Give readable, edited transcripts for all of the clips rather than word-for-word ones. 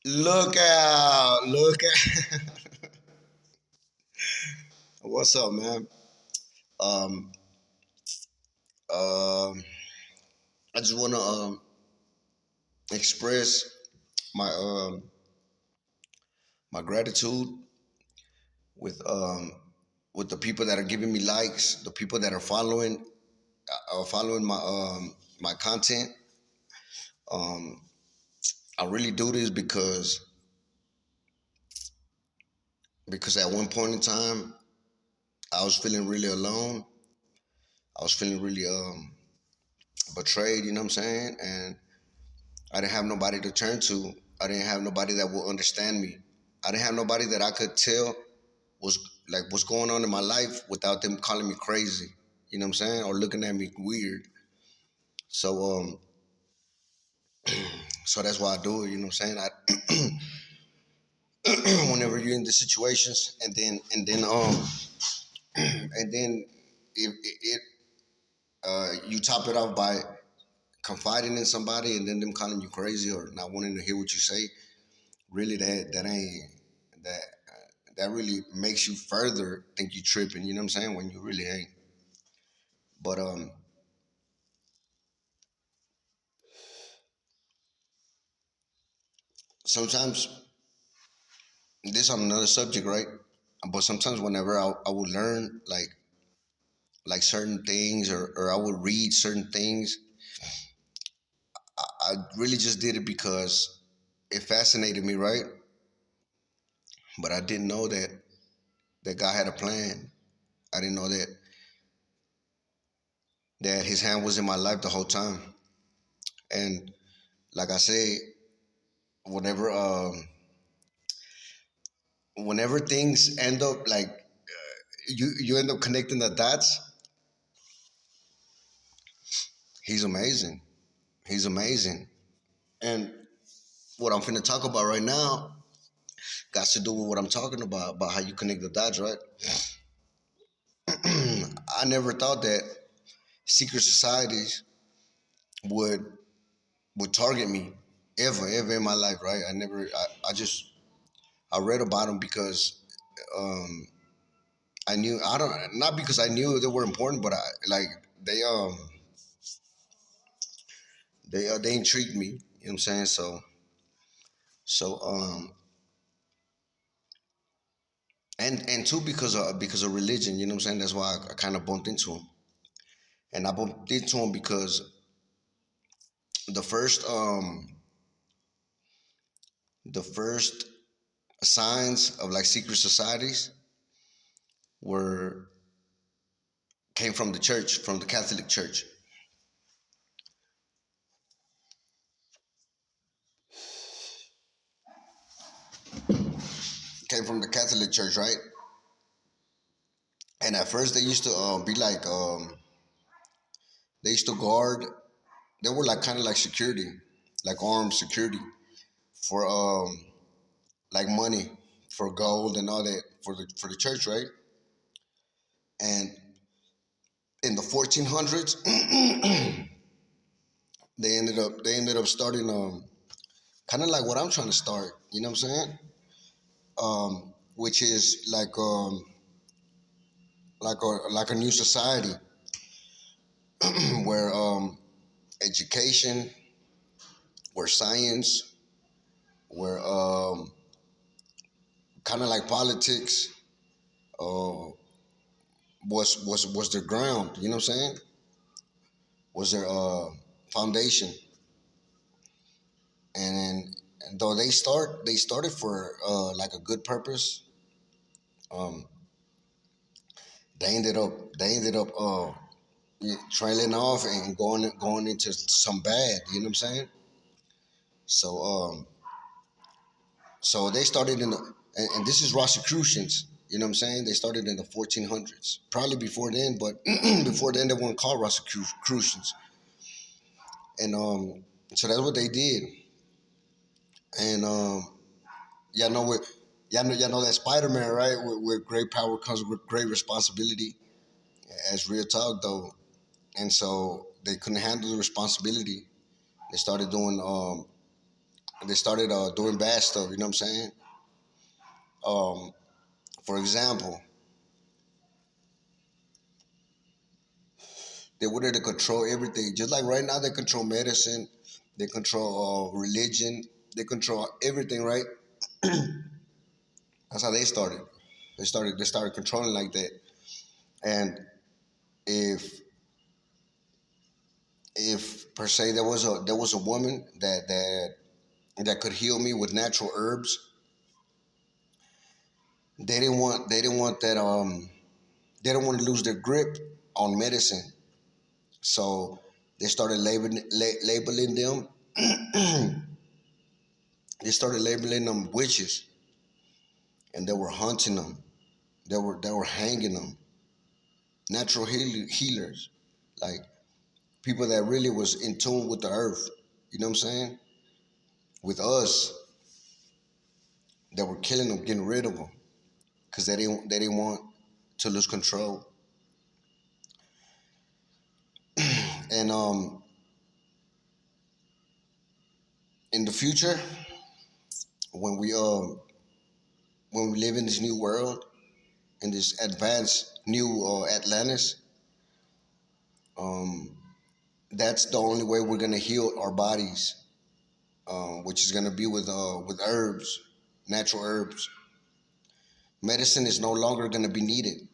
Look out! Look at what's up, man. Um, um, I just want to express my my gratitude with with the people that are giving me likes, the people that are following my content. Um, I really do this because at one point in time I was feeling really alone. I was feeling really betrayed. You know what I'm saying? And I didn't have nobody to turn to. I didn't have nobody that would understand me. I didn't have nobody that I could tell was like what's going on in my life without them calling me crazy. You know what I'm saying? Or looking at me weird. So so that's why I do it. You know what I'm saying? Whenever you're in the situations, and then it you top it off by confiding in somebody, and then them calling you crazy or not wanting to hear what you say. Really, that ain't that that really makes you further think you tripping. You know what I'm saying? When you really ain't. But sometimes this on another subject, right? But sometimes whenever I would learn like certain things or I would read certain things, I really just did it because it fascinated me, right? But I didn't know that God had a plan. I didn't know that His hand was in my life the whole time. And like I say, whenever whenever things end up like you end up connecting the dots, He's amazing. He's amazing. And what I'm finna talk about right now got to do with what I'm talking about how you connect the dots, right? I never thought that secret societies would would target me ever in my life, right? I just I read about them because um, I knew I don't not because I knew they were important, but I like they um they intrigued me. You know what I'm saying? So and two because of religion. You know what I'm saying? That's why I kind of bumped into them, and I bumped into them because the first the first signs of like secret societies were came from the church, from the Catholic Church. Came from the Catholic Church, right? And at first they used to be like they used to guard. They were like kind of like security, like armed security for like money, for gold and all that for the church, right? And in the 1400s, they ended up starting kind of like what I'm trying to start. You know what I'm saying? Which is like a new society where education, where science, where kind of like politics uh, was their ground. You know what I'm saying? Was their foundation, and though they started for like a good purpose, um, they ended up trailing off and going into some bad. You know what I'm saying? So so they started in the and this is Rosicrucians. You know what I'm saying? They started in the 1400s. Probably before then, but before then they weren't called Rosicrucians. And so that's what they did. And y'all know that Spider-Man, right? With great power comes with great responsibility. As real talk though, and so they couldn't handle the responsibility. They started doing they started doing bad stuff. You know what I'm saying? Um, for example, they wanted to control everything. Just like right now, they control medicine, they control religion, they control everything. Right? That's how they started. They started controlling like that. And if per se there was a woman that could heal me with natural herbs, they didn't want that they don't want to lose their grip on medicine. So they started labeling them. They started labeling them witches, and they were hunting them. They were hanging them. Natural healers, like people that really was in tune with the earth. You know what I'm saying? With us, they were killing them, getting rid of them, because they didn't want to lose control. And in the future, when we live in this new world, in this advanced new Atlantis, um, that's the only way we're gonna heal our bodies, which is gonna be with herbs, natural herbs. Medicine is no longer gonna be needed.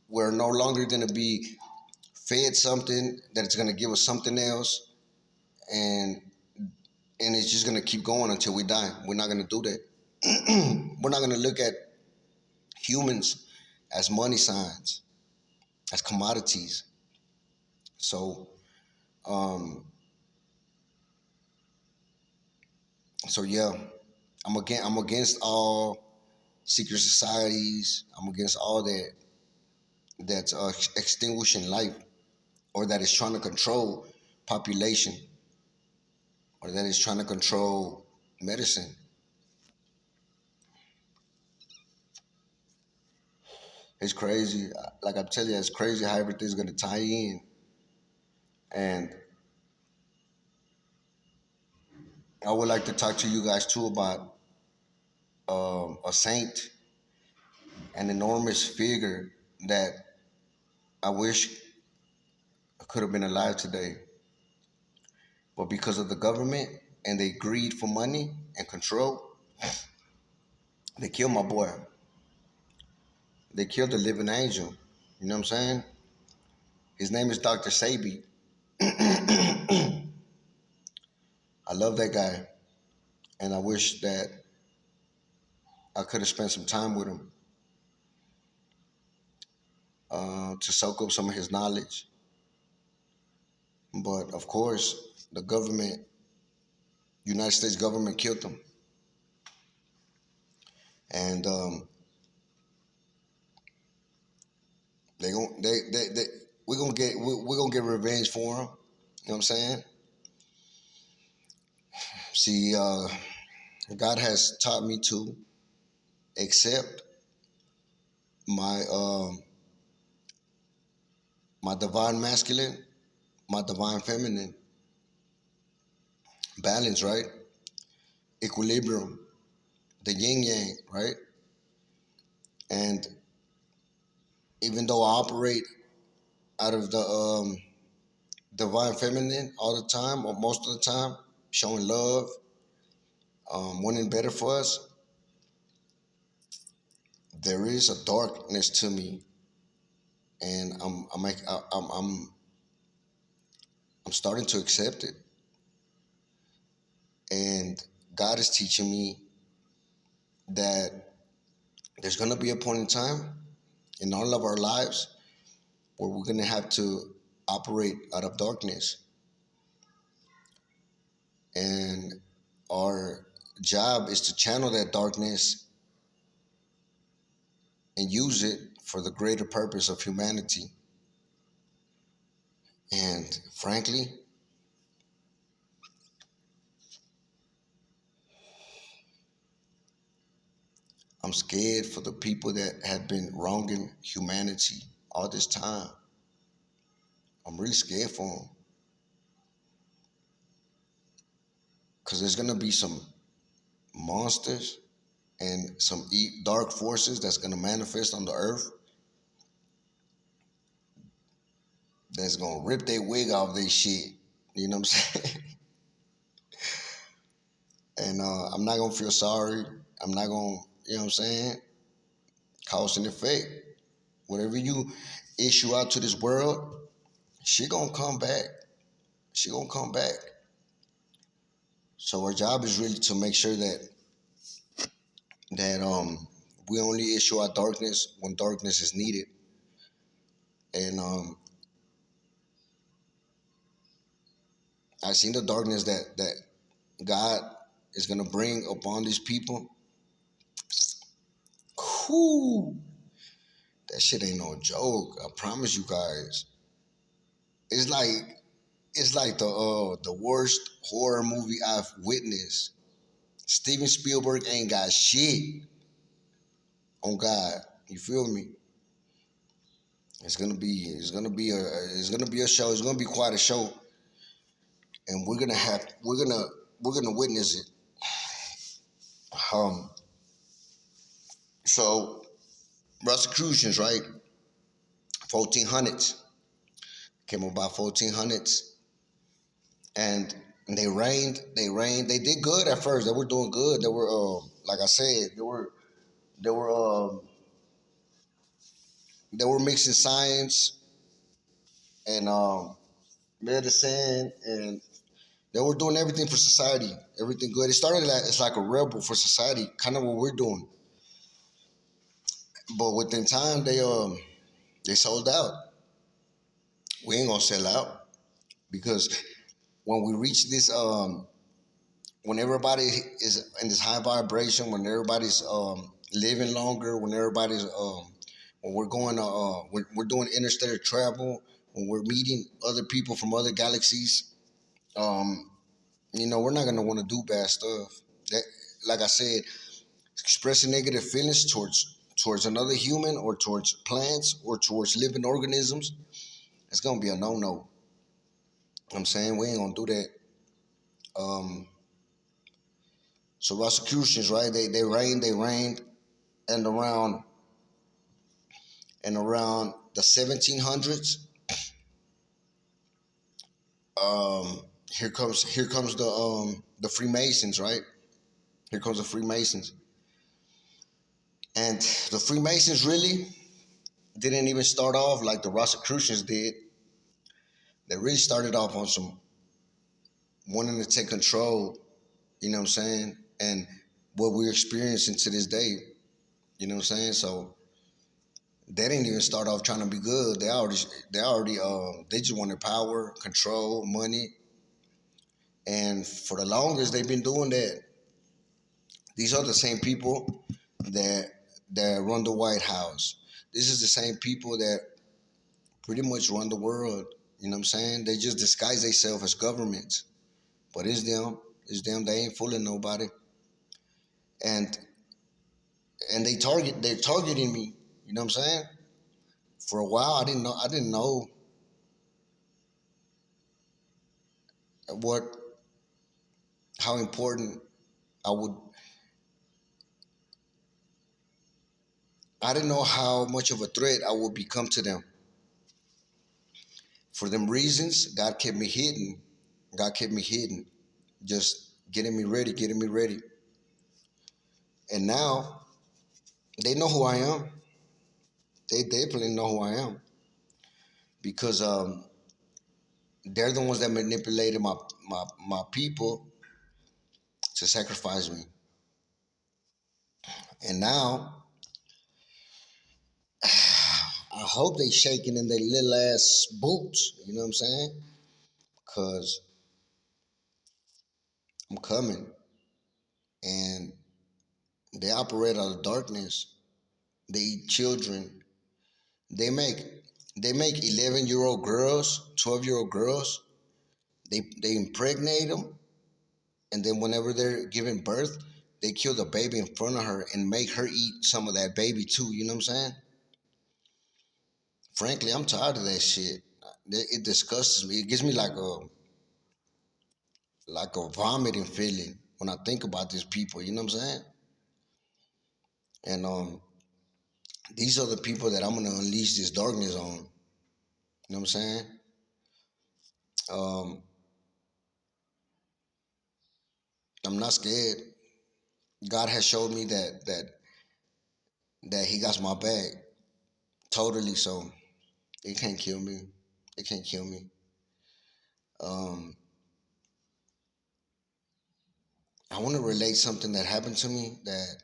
We're no longer gonna be fed something that's gonna give us something else, and it's just gonna keep going until we die. We're not gonna do that. We're not gonna look at humans as money signs, as commodities. So, um, yeah, I'm against all secret societies. I'm against all that's extinguishing life, or that is trying to control population, or that is trying to control medicine. It's crazy. Like I'm telling you, it's crazy how everything's gonna tie in. And I would like to talk to you guys too about a saint, an enormous figure that I wish could have been alive today, but because of the government and they greed for money and control, they killed my boy. They killed the living angel. You know what I'm saying? His name is Dr. Sabi. I love that guy, and I wish that I could have spent some time with him to soak up some of his knowledge. But of course, the government, United States government, killed him, and they we're gonna get revenge for him. You know what I'm saying? See, God has taught me to accept my my divine masculine, my divine feminine, balance, right? Equilibrium, the yin yang, right? And even though I operate out of the divine feminine all the time, or most of the time, showing love, wanting better for us, there is a darkness to me, and I'm starting to accept it. And God is teaching me that there's gonna be a point in time in all of our lives where we're gonna have to operate out of darkness, and our job is to channel that darkness and use it for the greater purpose of humanity. And frankly, I'm scared for the people that have been wronging humanity all this time. I'm really scared for them, because there's gonna be monsters and some dark forces that's gonna manifest on the earth, that's gonna rip their wig off their shit. You know what I'm saying? And I'm not gonna feel sorry. I'm not gonna, you know what I'm saying? Cause and effect. Whatever you issue out to this world, she gonna come back. She gonna come back. So our job is really to make sure that we only issue our darkness when darkness is needed. And I seen the darkness that God is gonna bring upon these people. Whoo, that shit ain't no joke. I promise you guys. It's like the worst horror movie I've witnessed. Steven Spielberg ain't got shit on God. You feel me? It's gonna be a show. It's gonna be quite a show, and we're gonna witness it. Um, so Rosicrucians, right? 1400s came about 1400s, and they reigned. They reigned. They did good at first. They were doing good. They were, like I said, they were, they were mixing science and medicine, and they were doing everything for society, everything good. It started like it's like a rebel for society, kind of what we're doing. But within time, they sold out. We ain't gonna sell out because when we reach this, when everybody is in this high vibration, when everybody's living longer, when we're going, we're doing interstellar travel, when we're meeting other people from other galaxies, um, we're not gonna want to do bad stuff. That, like I said, expressing negative feelings towards another human or towards plants or towards living organisms, it's gonna be a no. I'm saying we ain't gonna do that. Um, so Rosicrucians, right? They reigned, and around the 1700s, here comes the Freemasons, right? Here comes the Freemasons, and the Freemasons really didn't even start off like the Rosicrucians did. They really started off on some wanting to take control. You know what I'm saying? And what we're experiencing to this day. You know what I'm saying? So they didn't even start off trying to be good. They just wanted power, control, money, and for the longest they've been doing that. These are the same people that that run the White House. This is the same people that pretty much run the world. You know what I'm saying? They just disguise themselves as governments, but it's them. It's them. They ain't fooling nobody, and they're targeting me. You know what I'm saying? For a while, I didn't know what how important I would. I didn't know how much of a threat I would become to them. For them reasons, God kept me hidden. God kept me hidden, just getting me ready, getting me ready. And now they know who I am. They definitely know who I am because they're the ones that manipulated my people to sacrifice me. And now I hope they shaking in their little ass boots. You know what I'm saying? Cause I'm coming, and they operate out of darkness. They eat children. They make they make 11-year-old girls, 12-year-old girls. They impregnate them, and then whenever they're giving birth, they kill the baby in front of her and make her eat some of that baby too. You know what I'm saying? Frankly, I'm tired of that shit. It disgusts me. It gives me like a vomiting feeling. when I think about these people. You know what I'm saying? And these are the people that I'm gonna unleash this darkness on. You know what I'm saying? Um, I'm not scared. God has showed me that He got my back totally. So it can't kill me. It can't kill me. Um, I want to relate something that happened to me that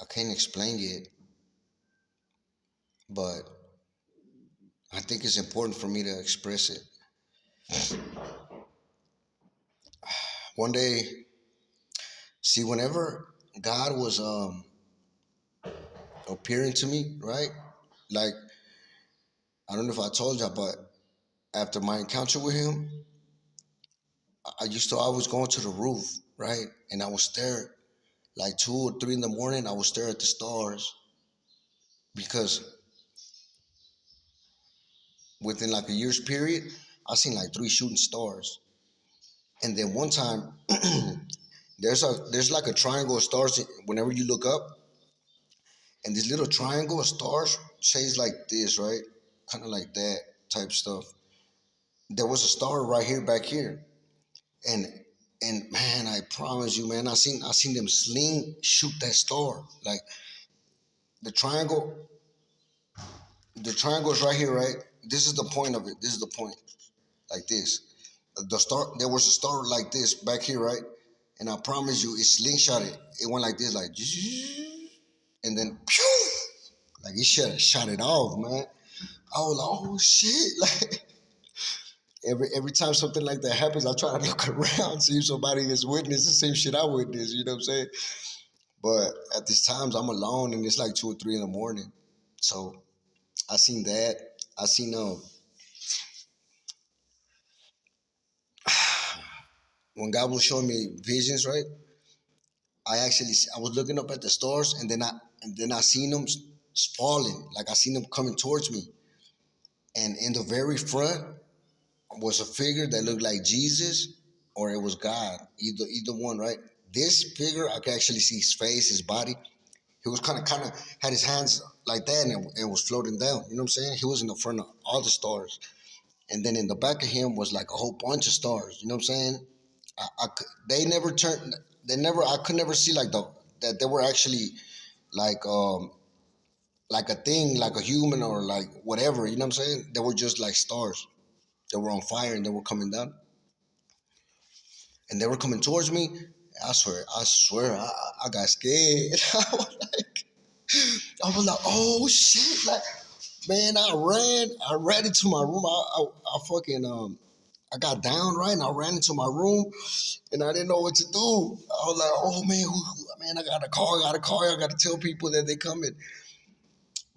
I can't explain yet, but I think it's important for me to express it. One day, see, whenever God was appearing to me, right? Like, I don't know if I told you, but after my encounter with Him, I used to always go into the roof, right? And I would stare, like 2 or 3 in the morning, I would stare at the stars because within like a year's period, I seen like 3 shooting stars. And then one time, there's like a triangle of stars whenever you look up, and this little triangle of stars shades like this, right? Kind of like that type stuff. There was a star right here, back here, and man, I promise you, man, I seen them sling shoot that star. Like the triangle, the triangle is right here, right? This is the point of it. This is the point, like this. The star, there was a star like this back here, right? And I promise you, it slingshot it. It went like this, like, and then, pew, like it shot it off, man. I was like, oh shit, like. Every time something like that happens, I try to look around, see if somebody has witnessed the same shit I witnessed. You know what I'm saying? But at these times, I'm alone, and it's like 2 or 3 in the morning. So I seen that. I seen when God was showing me visions, right? I was looking up at the stars, and then I seen them falling, like I seen them coming towards me, and in the very front was a figure that looked like Jesus or it was God, either one, right? This figure, I could actually see his face, his body. He was kind of had his hands like that, and was floating down. You know what I'm saying? He was in the front of all the stars, and then in the back of him was like a whole bunch of stars. You know what I'm saying? They never turned. They never. I could never see like that they were actually like like a thing, like a human or like whatever. You know what I'm saying? They were just like stars. They were on fire and they were coming down, and they were coming towards me. I swear, I got scared. I was like, oh shit, like man, I ran into my room. I fucking I got down right, and I ran into my room, and I didn't know what to do. I was like, oh man, man, I gotta tell people that they coming.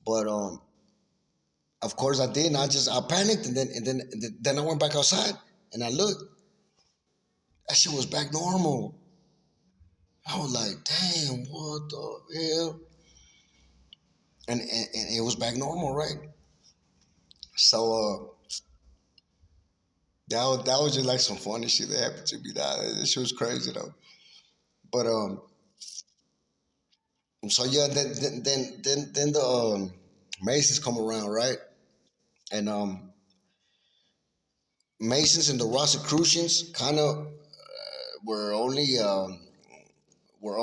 But of course I didn't. I panicked, and then I went back outside, and I looked. That shit was back normal. I was like, damn, what the hell? And it was back normal, right? So that was just like some funny shit that happened to me. That shit was crazy though. But so yeah, then the Masons come around, right? And Masons and the Rosicrucians kind of were only